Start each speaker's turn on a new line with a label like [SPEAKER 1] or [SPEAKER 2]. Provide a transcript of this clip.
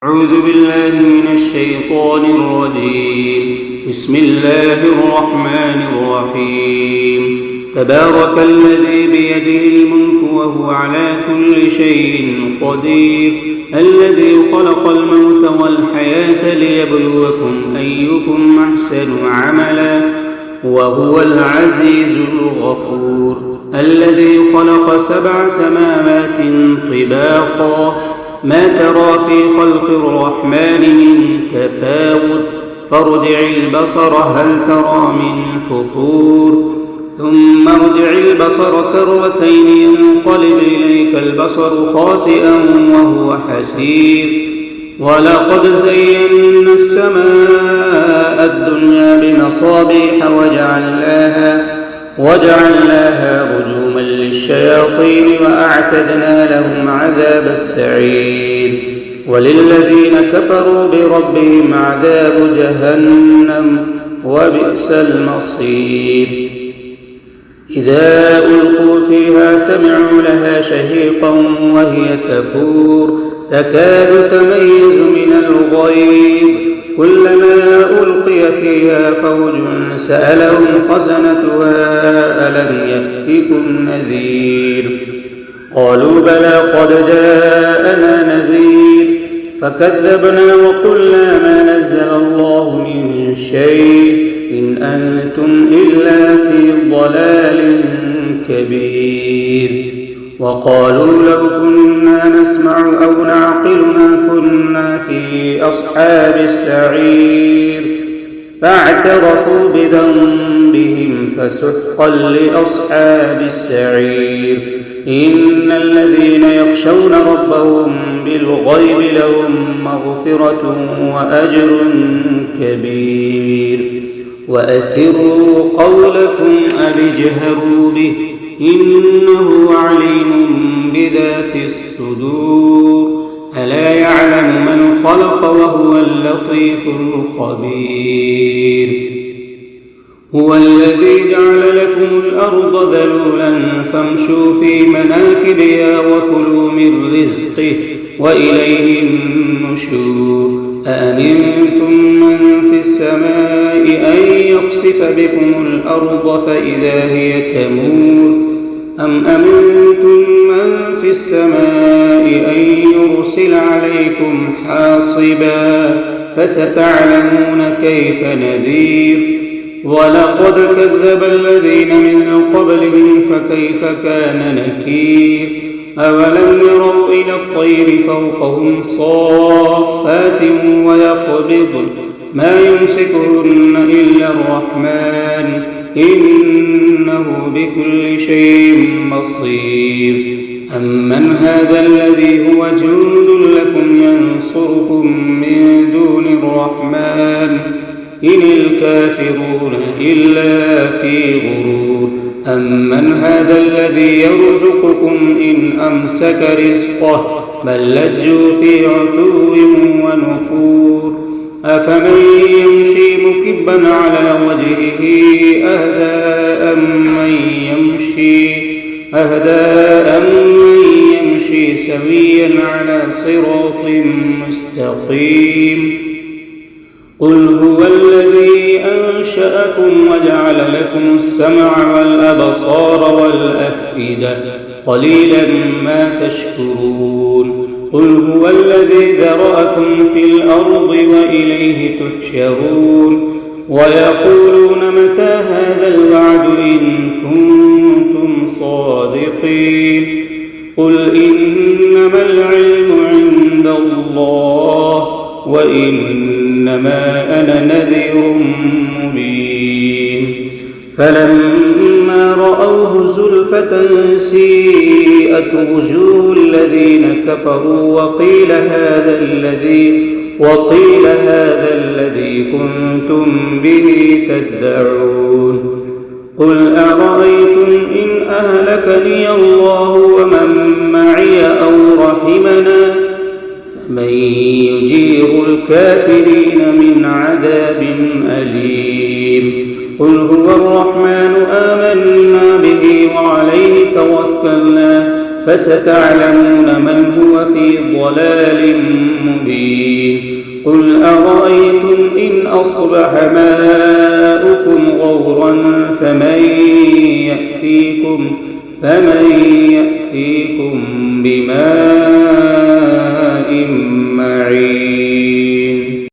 [SPEAKER 1] أعوذ بالله من الشيطان الرجيم. بسم الله الرحمن الرحيم. تبارك الذي بيده الملك وهو على كل شيء قدير، الذي خلق الموت والحياة ليبلوكم أيكم أحسن عملا وهو العزيز الغفور، الذي خلق 7 سماوات طباقا، ما ترى في خلق الرحمن من تفاوت، فارجع البصر هل ترى من فطور، ثم ارجع البصر كرتين ينقلب إليك البصر خاسئا وهو حسير. ولقد زينا السماء الدنيا بمصابيح وجعلناها رجوما للشياطين وأعتدنا لهم عذاب السعير. وللذين كفروا بربهم عذاب جهنم وبئس المصير. إذا ألقوا فيها سمعوا لها شهيقا وهي تفور، تكاد تميز من الغيظ، كلما ألقي فيها فوج سألهم خزنتها ألم يأتكم نذير؟ قالوا بلى قد جاءنا نذير، فكذبنا وقلنا ما نزل الله من شيء إن أنتم إلا في ضلال كبير. وقالوا لو كنا نسمع أو نعقل ما كنا في أصحاب السعير، فاعترفوا بذنبهم فسحقا لأصحاب السعير. إن الذين يخشون ربهم بالغيب لهم مغفرة وأجر كبير. وأسروا قولكم أو اجهروا به إنه عليم بذات الصدور. ألا يعلم من خلق وهو اللطيف الخبير. هو الذي جعل لكم الأرض ذلولا فامشوا في مناكبها وكلوا من رزقه وإليه النشور. أأمنتم من في السماء أن يخسف بكم الأرض فإذا هي تمور، أم أمنتم من في السماء أن يرسل عليكم حاصبا فستعلمون كيف نذير. ولقد كذب الذين من قبلهم فكيف كان نكير. أولم يروا إلى الطير فوقهم صافات ويقبضن ما يمسكهن إلا الرحمن إنه بكل شيء بصير. أمن هذا الذي هو جند لكم ينصركم من دون الرحمن إن الكافرون إلا في غرور. أمن هذا الذي يرزقكم إن أمسك رزقه بل لجوا في عتو ونفور. أفمن يمشي مكبا على وجهه أهدى أمن يمشي سويا على صراط مستقيم. قل هو الذي أنشأكم وجعل لكم السمع والأبصار والأفئدة قليلا ما تشكرون. قل هو الذي ذرأكم في الأرض وإليه تحشرون. ويقولون متى هذا الوعد إن كنتم صادقين. قل إنما العلم عند الله وإنما أنا نذير مبين. فلما رأوه زلفة سيئت وجوه الذين كفروا وقيل هذا الذي كنتم به تدعون. قل أرأيتم إن أهلكني الله ومن معي أو رحمنا فمن يجير الكافرين من عذاب أليم. قل هو الرحمن آمنا به وعليه توكلنا فستعلمون من هو في ضلال مبين. قل أرأيتم إن أصبح ماؤكم غورا فمن يأتيكم بماء